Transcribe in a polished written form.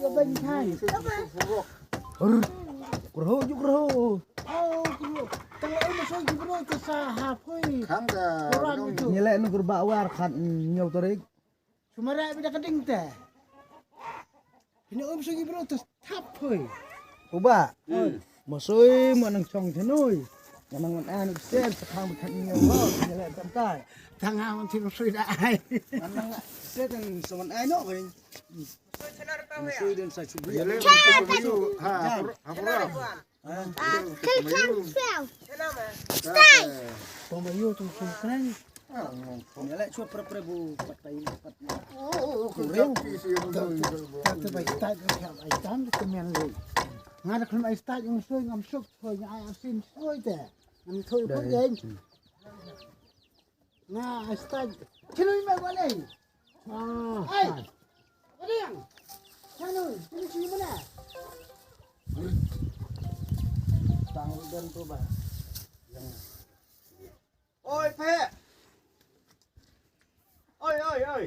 ya bên thay Kerho juk kerho. oh kru tang ai ma so gibro ke sa ha phoi khám cả kurang itu Nyelek nu gerba war khat nyau tarik. sumara bida keding teh ini so gibro te thap phoi Coba. Masoi manang chong thenoi. Manang man an sen sakhang khat nyau ho nyelek tam tai. thằng nào thì nó suy đã ai Manang sen tang soman ai no kai. Masoi den sa chubri. vậy lên cái mayu ha ha Kêu phèo. còn bao nhiêu tôi không khen Nyelek chuat pre-pre bu pat tai pat. kurang kisi yang tak terbaik tak terbaik ai tam ke men le ngada kan ai start yang suy ngam suk thôi ai asin suy teh ngam thôi pun deng na ai start chelui mai qua đây ai qua đây chelui ini sini mana Tang dan tu ba. ôi phe ơi ơi ơi